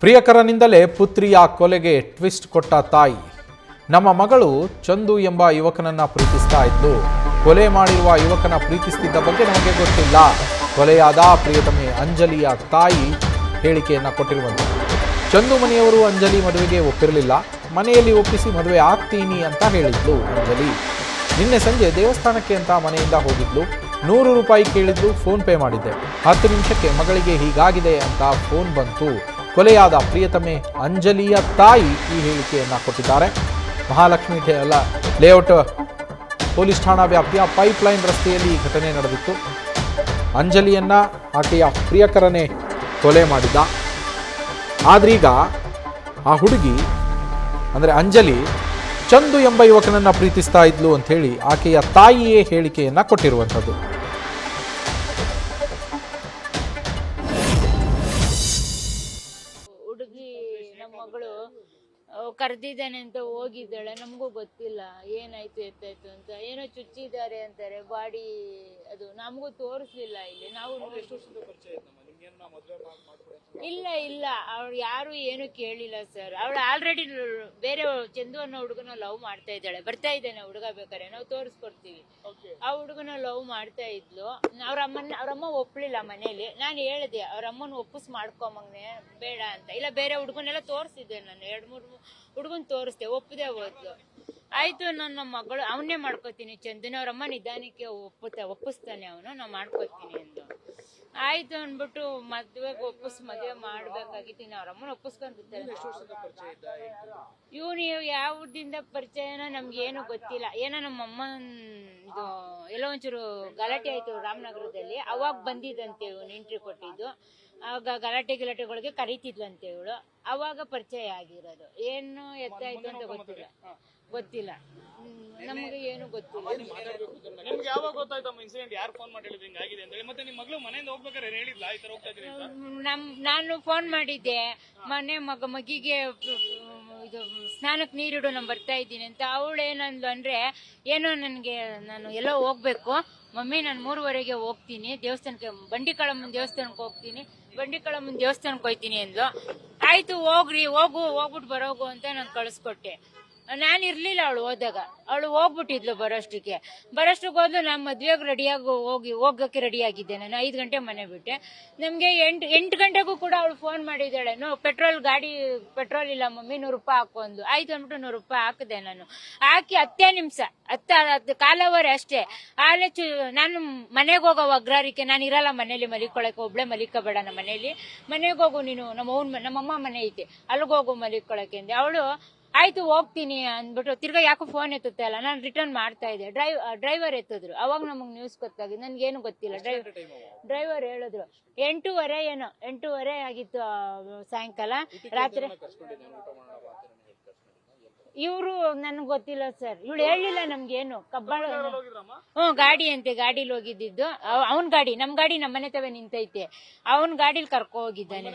ಪ್ರಿಯಕರನಿಂದಲೇ ಪುತ್ರಿಯ ಕೊಲೆಗೆ ಟ್ವಿಸ್ಟ್ ಕೊಟ್ಟ ತಾಯಿ. ನಮ್ಮ ಮಗಳು ಚಂದು ಎಂಬ ಯುವಕನನ್ನ ಪ್ರೀತಿಸ್ತಾ ಇದ್ಲು. ಕೊಲೆ ಮಾಡಿರುವ ಯುವಕನ ಪ್ರೀತಿಸ್ತಿದ್ದ ಬಗ್ಗೆ ನಮಗೆ ಗೊತ್ತಿಲ್ಲ. ಕೊಲೆಯಾದ ಪ್ರಿಯತಮೆ ಅಂಜಲಿಯ ತಾಯಿ ಹೇಳಿಕೆಯನ್ನ ಕೊಟ್ಟಿರುವಂಥದ್ದು. ಚಂದು ಮನೆಯವರು ಅಂಜಲಿ ಮದುವೆಗೆ ಒಪ್ಪಿರಲಿಲ್ಲ. ಮನೆಯಲ್ಲಿ ಒಪ್ಪಿಸಿ ಮದುವೆ ಆಗ್ತೀನಿ ಅಂತ ಹೇಳಿದ್ಲು ಅಂಜಲಿ. ನಿನ್ನೆ ಸಂಜೆ ದೇವಸ್ಥಾನಕ್ಕೆ ಅಂತ ಮನೆಯಿಂದ ಹೋಗಿದ್ಲು. 100 ರೂಪಾಯಿ ಕೇಳಿದ್ಲು. ಫೋನ್ ಪೇ ಮಾಡಿದ್ದೆ. 10 ನಿಮಿಷಕ್ಕೆ ಮಗಳಿಗೆ ಹೀಗಾಗಿದೆ ಅಂತ ಫೋನ್ ಬಂತು. ಕೊಲೆಯಾದ ಪ್ರಿಯತಮೆ ಅಂಜಲಿಯ ತಾಯಿ ಈ ಹೇಳಿಕೆಯನ್ನ ಕೊಟ್ಟಿದ್ದಾರೆ. ಮಹಾಲಕ್ಷ್ಮಿ ಲೇಔಟ್ ಪೊಲೀಸ್ ಠಾಣಾ ವ್ಯಾಪ್ತಿಯ ಪೈಪ್ಲೈನ್ ರಸ್ತೆಯಲ್ಲಿ ಈ ಘಟನೆ ನಡೆದಿತ್ತು. ಅಂಜಲಿಯನ್ನ ಆಕೆಯ ಪ್ರಿಯಕರನೇ ಕೊಲೆ ಮಾಡಿದ್ದ. ಆದ್ರೀಗ ಆ ಹುಡುಗಿ ಅಂದರೆ ಅಂಜಲಿ ಚಂದು ಎಂಬ ಯುವಕನನ್ನ ಪ್ರೀತಿಸ್ತಾ ಇದ್ಲು ಅಂತ ಹೇಳಿ ಆಕೆಯ ತಾಯಿಯೇ ಹೇಳಿಕೆಯನ್ನ ಕೊಟ್ಟಿರುವಂಥದ್ದು. ಕರೆದಿದ್ದಾನೆ ಅಂತ ಹೋಗಿದ್ದಾಳೆ. ನಮಗೂ ಗೊತ್ತಿಲ್ಲ ಏನಾಯ್ತು ಎತ್ತಾಯ್ತು ಅಂತ. ಏನೋ ಚುಚ್ಚಿದ್ದಾರೆ ಅಂತಾರೆ. ಬಾಡಿ ಅದು ನಮಗೂ ತೋರಿಸ್ಲಿಲ್ಲ. ಇಲ್ಲಿ ನಾವು ಇಲ್ಲ ಅವಳು ಯಾರು ಏನು ಕೇಳಿಲ್ಲ ಸರ್. ಅವಳು ಆಲ್ರೆಡಿ ಬೇರೆ ಚಂದು ಅನ್ನೋ ಹುಡುಗನ ಲವ್ ಮಾಡ್ತಾ ಇದ್ದಾಳೆ. ಬರ್ತಾ ಇದ್ದಾನೆ ಹುಡುಗ, ಬೇಕಾರೆ ನಾವು ತೋರಿಸ್ಕೊಡ್ತೀವಿ. ಆ ಹುಡುಗನ ಲವ್ ಮಾಡ್ತಾ ಇದ್ಲು. ಅವ್ರಮ್ಮ ಒಪ್ಲಿಲ್ಲ ಮನೇಲಿ. ನಾನು ಹೇಳಿದೆ ಅವ್ರಮ್ಮನ ಒಪ್ಪಿಸ್ ಮಾಡ್ಕೊಂಬಂಗೆ ಬೇಡ ಅಂತ. ಇಲ್ಲ ಬೇರೆ ಹುಡುಗನೆಲ್ಲ ತೋರಿಸಿದ್ದೆ ನಾನು. 2-3 ಹುಡುಗನ್ ತೋರಿಸ್ದೆ, ಒಪ್ಪದೆ ಹೋದ್ಲು. ಆಯ್ತು ನನ್ನ ಮಗಳು ಅವನ್ನೇ ಮಾಡ್ಕೋತೀನಿ ಚಂದನ. ಅವ್ರಮ್ಮ ನಿಧಾನಕ್ಕೆ ಒಪ್ಪಿಸ್ತಾನೆ ಅವನು, ನಾ ಮಾಡ್ಕೋತೀನಿ ಅಂದು. ಆಯ್ತು ಅನ್ಬಿಟ್ಟು ಮದ್ವೆಗೆ ಮದುವೆ ಮಾಡ್ಬೇಕಾಗಿತ್ತು. ಅವ್ರಮ್ಮನ ಒಪ್ಪಿಸ್ಕೊಂಡಿರ್ತಾರೆ. ಇವನು ಯಾವ್ದಿಂದ ಪರಿಚಯನೋ ನಮ್ಗೆ ಏನು ಗೊತ್ತಿಲ್ಲ. ಏನೋ ನಮ್ಮಮ್ಮ ಇದು ಎಲ್ಲೋ ಒಂಚೂರು ಗಲಾಟೆ ಆಯ್ತು ರಾಮನಗರದಲ್ಲಿ. ಅವಾಗ ಬಂದಿದ್ದಂತೆ ಇವನು ಎಂಟ್ರಿ ಕೊಟ್ಟಿದ್ದು. ಆವಾಗ ಗಲಾಟೆಗಳಿಗೆ ಕರೀತಿದ್ಲಂತೆ ಇವಳು. ಅವಾಗ ಪರಿಚಯ ಆಗಿರೋದು. ಏನು ಎತ್ತಾಯ್ತು ಅಂತ ಗೊತ್ತಿಲ್ಲ ನಮ್ಗೆ ಏನು ಗೊತ್ತಿಲ್ಲ. ನಿಮ್ಗೆ ಯಾವಾಗ ಗೊತ್ತಾಯ್ತಮ್ಮ ಇನ್ಸಿಡೆಂಟ್? ಯಾರು ಫೋನ್ ಮಾಡಿ ಹೇಳಿದ್ರು ಹಿಂಗಾಗಿದೆ ಅಂತ ಹೇಳಿ? ಮತ್ತೆ ನಿಮ್ಮ ಮಗಳು ಮನೆಯಿಂದ ಹೋಗ್ಬೇಕಾದ್ರೆ ಹೇಳಿದ್ಲಾ ಈ ತರ ಹೋಗ್ತಾ ಇದ್ದೀನಿ ಅಂತ? ನಾನು ಫೋನ್ ಮಾಡಿದ್ದೆ. ಮಗಿಗೆ ಇದು ಸ್ನಾನಕ್ಕೆ ನೀರಿಡು, ನಾನು ಬರ್ತಾ ಇದ್ದೀನಿ ಅಂತ. ಅವಳು ಏನಂದ್ಲು ಅಂದ್ರೆ, ಏನೋ ನಾನು ಎಲ್ಲೋ ಹೋಗ್ಬೇಕು ಮಮ್ಮಿ, ನಾನು 3:15 ಹೋಗ್ತೀನಿ ದೇವಸ್ಥಾನಕ್ಕೆ, ಬಂಡಿಕಳಮ್ಮನ ದೇವಸ್ಥಾನಕ್ಕೆ ಹೋಗ್ತೀನಿ, ಬಂಡಿಕಳಮ್ಮನ ದೇವಸ್ಥಾನಕ್ಕೆ ಹೋಗ್ತೀನಿ ಅಂದ್ಲು. ಆಯ್ತು ಹೋಗ್ಬಿಟ್ಟು ಬರೋಗು ಅಂತ ನಾನು ಕಳಿಸ್ಕೊಟ್ಟೆ. ನಾನು ಇರ್ಲಿಲ್ಲ ಅವಳು ಹೋದಾಗ. ಅವಳು ಹೋಗ್ಬಿಟ್ಟಿದ್ಲು ಬರೋಷ್ಟಕ್ಕೆ ಹೋದ್ಲು. ನಾನು ಮದ್ವೆಗೆ ರೆಡಿಯಾಗಿ ಹೋಗಕ್ಕೆ ರೆಡಿ ಆಗಿದ್ದೆ. ನಾನು 5 ಗಂಟೆ ಮನೆ ಬಿಟ್ಟೆ. ನಮ್ಗೆ 8 ಗಂಟೆಗೂ ಕೂಡ ಅವಳು ಫೋನ್ ಮಾಡಿದ್ದಾಳೆ. ಪೆಟ್ರೋಲ್ ಇಲ್ಲ ಮಮ್ಮಿ, 100 ರೂಪಾಯಿ ಹಾಕು ಅಂದು. ಆಯ್ತು ಅಂದ್ಬಿಟ್ಟು 100 ರೂಪಾಯಿ ಹಾಕಿದೆ. ನಾನು ಹಾಕಿ 10 ನಿಮಿಷ 10 ಕಾಲವರೆ ಅಷ್ಟೇ. ಆಲೆ ನಾನು ಮನೆಗೆ ಹೋಗೋ ಅಗ್ರಾರಿಕೆ, ನಾನು ಇರಲ್ಲ ಮನೇಲಿ ಮಲಿಕೊಳಕ್ಕೆ. ಒಬ್ಳೆ ಮಲಿಕೋಬೇಡ ನಮ್ಮ ಮನೇಲಿ, ಮನೆಗೆ ಹೋಗು ನೀನು, ನಮ್ಮಮ್ಮ ಮನೆ ಐತೆ ಅಲ್ಲಿಗೋಗು ಮಲಿಕೊಳಕ್ಕೆ ಅಂದೆ. ಅವಳು ಆಯ್ತು ಹೋಗ್ತೀನಿ ಅಂದ್ಬಿಟ್ಟು ತಿರ್ಗಾ ಯಾಕೋ ಫೋನ್ ಎತ್ತುತ್ತೆ ಅಲ್ಲ. ನಾನು ರಿಟರ್ನ್ ಮಾಡ್ತಾ ಇದ್ದೆ. ಡ್ರೈವರ್ ಎತ್ತಿದ್ರು. ಅವಾಗ ನಮಗ್ ನ್ಯೂಸ್ ಗೊತ್ತಾಗಿದೆ. ನನ್ಗೇನು ಗೊತ್ತಿಲ್ಲ. ಡ್ರೈವರ್ ಹೇಳಿದ್ರು 8:30 ಆಗಿತ್ತು ಸಾಯಂಕಾಲ. ರಾತ್ರಿ ಇವ್ರು ನನ್ಗೆ ಗೊತ್ತಿಲ್ಲ ಸರ್. ಇವಳು ಹೇಳಿಲ್ಲ ನಮ್ಗೇನು. ಕಬ್ಬಾಳ ಗಾಡಿ ಅಂತೆ, ಗಾಡಿಲಿ ಹೋಗಿದ್ದು. ಅವನ್ ಗಾಡಿ, ನಮ್ ಗಾಡಿ ನಮ್ಮ ಮನೆ ತವೆ ನಿಂತೈತೆ. ಅವನ್ ಗಾಡಿಲಿ ಕರ್ಕೊ ಹೋಗಿದ್ದಾನೆ.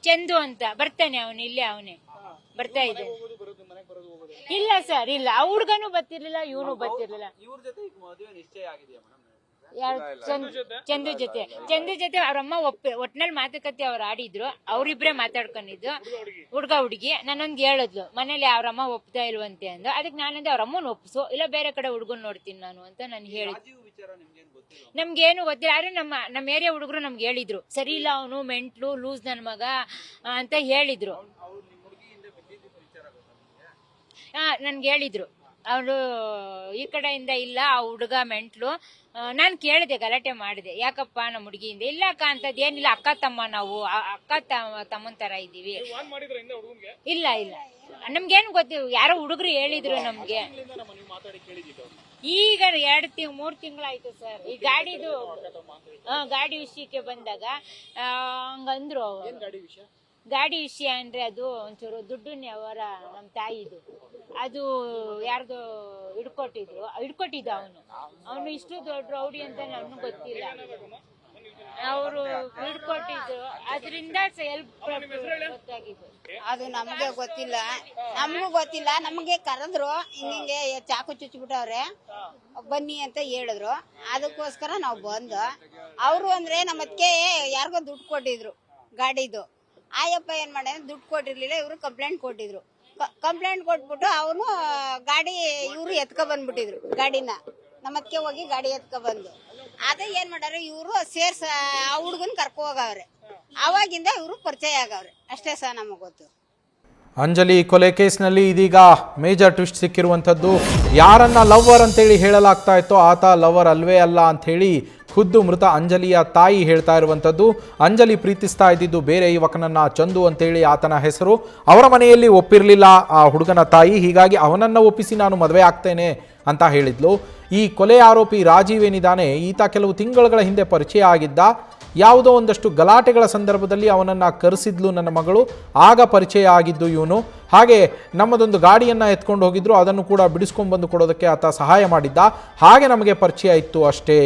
ಚಂದು ಅಂತ ಬರ್ತಾನೆ ಅವನು. ಇಲ್ಲೇ ಅವನೇ ಬರ್ತಾ ಇದ್ದಾನೆ. ಇಲ್ಲ ಸರ್, ಇಲ್ಲ. ಆ ಹುಡ್ಗನು ಬರ್ತಿರ್ಲಿಲ್ಲ, ಇವನು ಬರ್ತಿರ್ಲಿಲ್ಲ. ಚಂದು ಜೊತೆ ಅವ್ರಮ್ಮ ಒಟ್ನಲ್ಲಿ ಮಾತುಕತೆ ಅವ್ರು ಆಡಿದ್ರು. ಅವ್ರಿಬ್ರೆ ಮಾತಾಡ್ಕೊಂಡಿದ್ದು, ಹುಡ್ಗಿ. ನಾನೊಂದ್ ಹೇಳಿದ್ಲು ಮನೇಲಿ ಅವ್ರಮ್ಮ ಒಪ್ತಾ ಇಲ್ವಂತೆ ಅಂದು. ಅದಕ್ಕೆ ನಾನಂದೆ ಅವ್ರಮ್ಮನ ಒಪ್ಸು, ಇಲ್ಲ ಬೇರೆ ಕಡೆ ಹುಡ್ಗನ್ ನೋಡ್ತೀನಿ ನಾನು ಅಂತ ನಾನು ಹೇಳಿದ್ದೆ. ನಮ್ಗೇನು ಗೊತ್ತಿಲ್ಲ. ಆದ್ರೆ ನಮ್ಮ ಏರಿಯಾ ಹುಡುಗರು ನಮ್ಗೆ ಹೇಳಿದ್ರು, ಸರಿ ಇಲ್ಲ ಅವನು ಮೆಂಟ್ಲು ಲೂಸ್ ನನ್ ಮಗ ಅಂತ ಹೇಳಿದ್ರು. ನನ್ಗೆ ಹೇಳಿದ್ರು ಅವಳು ಈ ಕಡೆಯಿಂದ ಇಲ್ಲ, ಆ ಹುಡುಗ ಮೆಂಟ್ಲು. ನಾನ್ ಕೇಳಿದೆ, ಗಲಾಟೆ ಮಾಡಿದೆ, ಯಾಕಪ್ಪ ನಮ್ಮ ಹುಡುಗಿಯಿಂದ. ಇಲ್ಲ ಅಕ್ಕ ಅಂತದ್ ಏನಿಲ್ಲ, ಅಕ್ಕ ತಮ್ಮ, ನಾವು ಅಕ್ಕ ತಮ್ಮನ್ ತರ ಇದೀವಿ. ಇಲ್ಲ ನಮ್ಗೇನು ಗೊತ್ತಿಲ್ಲ. ಯಾರೋ ಹುಡುಗರು ಹೇಳಿದ್ರು ನಮ್ಗೆ. ಈಗ 2-3 ತಿಂಗಳಾಯ್ತು ಸರ್. ಈ ಗಾಡಿ ವಿಷಯಕ್ಕೆ ಬಂದಾಗ ಹಂಗಂದ್ರು. ಗಾಡಿ ವಿಷಯ ಅಂದ್ರೆ ಅದು ಒಂಚೂರು ದುಡ್ಡಿನ ವ್ಯವಹಾರ. ನಮ್ಮ ತಾಯಿದು ಅದು ಯಾರ್ದು ಹಿಡ್ಕೊಟ್ಟಿದ್ದ ಅವನು ಇಷ್ಟು ದೊಡ್ಡ ರೌಡಿ ಅಂತ ನನಗೂ ಗೊತ್ತಿಲ್ಲ. ಅವರು ಹಿಡ್ಕೊಟ್ಟಿದ್ರು, ಅದರಿಂದ ಗೊತ್ತಾಗಿದ್ದು. ಅದು ನಮ್ಗೆ ಗೊತ್ತಿಲ್ಲ, ನಮಗೂ ಗೊತ್ತಿಲ್ಲ. ನಮಗೆ ಕರೆದ್ರು, ಹಿಂಗೆ ಚಾಕು ಚುಚ್ಚಿಬಿಟ್ಟವ್ರೆ ಬನ್ನಿ ಅಂತ ಹೇಳಿದ್ರು. ಅದಕ್ಕೋಸ್ಕರ ನಾವು ಬಂದು ಅವರು ಅಂದ್ರೆ ನಮ್ಮದಕ್ಕೆ ಯಾರಿಗೋ ದುಡ್ಡು ಕೊಟ್ಟಿದ್ರು ಗಾಡಿದು. ಆಯಪ್ಪ ಏನ್ ಮಾಡ್ಯಾನ, ದುಡ್ಡು ಕೊಟ್ಟಿರ್ಲಿಲ್ಲ, ಇವರು ಕಂಪ್ಲೇಂಟ್ ಕೊಟ್ಟಿದ್ರು. ಕಂಪ್ಲೇಂಟ್ ಕೊಟ್ಬಿಟ್ಟು ಅವನು ಗಾಡಿ ಇವರು ಎತ್ಕೊ ಬಂದ್ಬಿಟ್ಟಿದ್ರು ಗಾಡಿನ. ನಮ್ಮದಕ್ಕೆ ಹೋಗಿ ಗಾಡಿ ಎತ್ಕೊ ಬಂದು ಅದೇ ಏನ್ ಮಾಡ್ಯಾರ, ಇವರು ಸೇರ್ಸ ಆ ಹುಡುಗನ್ ಕರ್ಕೊ ಹೋಗವ್ರೆ. ಅವಾಗಿಂದ ಇವರು ಪರಿಚಯ ಆಗವ್ರೆ ಅಷ್ಟೇ ಸರ್ ನಮಗ್ ಗೊತ್ತು. ಅಂಜಲಿ ಕೊಲೆ ಕೇಸ್ನಲ್ಲಿ ಇದೀಗ ಮೇಜರ್ ಟ್ವಿಸ್ಟ್ ಸಿಕ್ಕಿರುವಂಥದ್ದು. ಯಾರನ್ನ ಲವ್ವರ್ ಅಂತೇಳಿ ಹೇಳಲಾಗ್ತಾ ಇತ್ತೋ ಆತ ಲವ್ವರ್ ಅಲ್ವೇ ಅಲ್ಲ ಅಂಥೇಳಿ ಖುದ್ದು ಮೃತ ಅಂಜಲಿಯ ತಾಯಿ ಹೇಳ್ತಾ ಇರುವಂಥದ್ದು. ಅಂಜಲಿ ಪ್ರೀತಿಸ್ತಾ ಇದ್ದಿದ್ದು ಬೇರೆ ಯುವಕನನ್ನ, ಚಂದು ಅಂತೇಳಿ ಆತನ ಹೆಸರು. ಅವರ ಮನೆಯಲ್ಲಿ ಒಪ್ಪಿರಲಿಲ್ಲ ಆ ಹುಡುಗನ ತಾಯಿ, ಹೀಗಾಗಿ ಅವನನ್ನು ಒಪ್ಪಿಸಿ ನಾನು ಮದುವೆ ಆಗ್ತೇನೆ ಅಂತ ಹೇಳಿದ್ಲು. ಈ ಕೊಲೆ ಆರೋಪಿ ರಾಜೀವ್ ಏನಿದ್ದಾನೆ, ಈತ ಕೆಲವು ತಿಂಗಳುಗಳ ಹಿಂದೆ ಪರಿಚಯ ಆಗಿದ್ದ. ಯಾವುದೋ ಒಂದಷ್ಟು ಗಲಾಟೆಗಳ ಸಂದರ್ಭದಲ್ಲಿ ಅವನನ್ನು ಕರೆಸಿದ್ಲು ನನ್ನ ಮಗಳು, ಆಗ ಪರಿಚಯ ಆಗಿದ್ದು ಇವನು. ಹಾಗೆ ನಮ್ಮದೊಂದು ಗಾಡಿಯನ್ನು ಎತ್ಕೊಂಡು ಹೋಗಿದ್ರು, ಅದನ್ನು ಕೂಡ ಬಿಡಿಸ್ಕೊಂಡ್ಬಂದು ಕೊಡೋದಕ್ಕೆ ಆತ ಸಹಾಯ ಮಾಡಿದ್ದ. ಹಾಗೆ ನಮಗೆ ಪರಿಚಯ ಇತ್ತು ಅಷ್ಟೇ.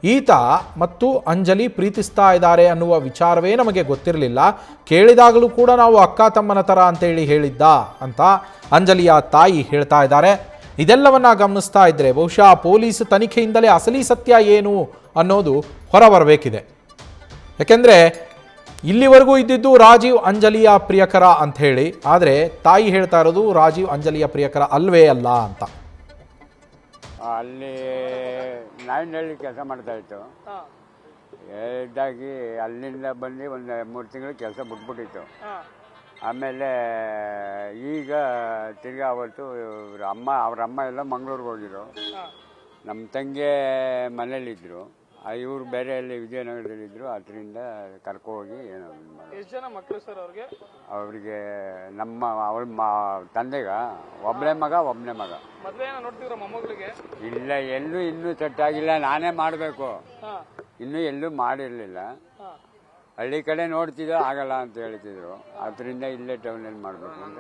ಈತ ಮತ್ತು ಅಂಜಲಿ ಪ್ರೀತಿಸ್ತಾ ಇದ್ದಾರೆ ಅನ್ನುವ ವಿಚಾರವೇ ನಮಗೆ ಗೊತ್ತಿರಲಿಲ್ಲ. ಕೇಳಿದಾಗಲೂ ಕೂಡ ನಾವು ಅಕ್ಕ ತಮ್ಮನ ಥರ ಅಂತೇಳಿ ಹೇಳಿದ್ದ ಅಂತ ಅಂಜಲಿಯ ತಾಯಿ ಹೇಳ್ತಾ ಇದ್ದಾರೆ. ಇದೆಲ್ಲವನ್ನ ಗಮನಿಸ್ತಾ ಇದ್ದರೆ ಬಹುಶಃ ಪೊಲೀಸ್ ತನಿಖೆಯಿಂದಲೇ ಅಸಲಿ ಸತ್ಯ ಏನು ಅನ್ನೋದು ಹೊರಬರಬೇಕಿದೆ. ಯಾಕೆಂದರೆ ಇಲ್ಲಿವರೆಗೂ ಇದ್ದಿದ್ದು ರಾಜೀವ್ ಅಂಜಲಿಯ ಪ್ರಿಯಕರ ಅಂತ ಹೇಳಿ, ಆದರೆ ತಾಯಿ ಹೇಳ್ತಾ ಇರೋದು ರಾಜೀವ್ ಅಂಜಲಿಯ ಪ್ರಿಯಕರ ಅಲ್ವೇ ಅಲ್ಲ ಅಂತ. ಅಲ್ಲಿ ನಾಯಿನಹಳ್ಳಿ ಕೆಲಸ ಮಾಡ್ತಾ ಇತ್ತು. ಇದಾಗಿ ಅಲ್ಲಿಂದ ಬಂದು ಒಂದು 3 ತಿಂಗಳು ಕೆಲಸ ಬಿಟ್ಬಿಟ್ಟಿತ್ತು. ಆಮೇಲೆ ಈಗ ತಿರ್ಗಿ ಅವತ್ತು ಅವ್ರ ಅಮ್ಮ ಎಲ್ಲ ಮಂಗಳೂರಿಗೆ ಹೋಗಿದ್ರು. ನಮ್ಮ ತಂಗಿ ಮನೇಲಿದ್ದರು, ಇವರು ಬೇರೆ ಅಲ್ಲಿ ವಿಜಯನಗರದಲ್ಲಿದ್ದರು. ಅದರಿಂದ ಕರ್ಕೋಗಿ ಏನೋ ಎಷ್ಟು ಜನ ಮಕ್ಕಳು ಸರ್ ಅವ್ರಿಗೆ? ಅವರಿಗೆ ಅವ್ರ ತಂದೆಗ ಒಬ್ಬನೇ ಮಗ. ಮದ್ವೆ ಏನೋ ನೋಡ್ತಿದ್ರ ಮೊಮ್ಮಗಳಿಗೆ? ಇಲ್ಲ, ಇನ್ನೂ ಸೆಟ್ ಆಗಿಲ್ಲ, ನಾನೇ ಮಾಡಬೇಕು. ಇನ್ನೂ ಎಲ್ಲೂ ಮಾಡಿರಲಿಲ್ಲ. ಹಳ್ಳಿ ಕಡೆ ನೋಡ್ತಿದ್ದೋ ಆಗಲ್ಲ ಅಂತ ಹೇಳ್ತಿದ್ರು. ಅದರಿಂದ ಇಲ್ಲೇ ಟೌನಲ್ಲಿ ಮಾಡಬೇಕು ಅಂತ.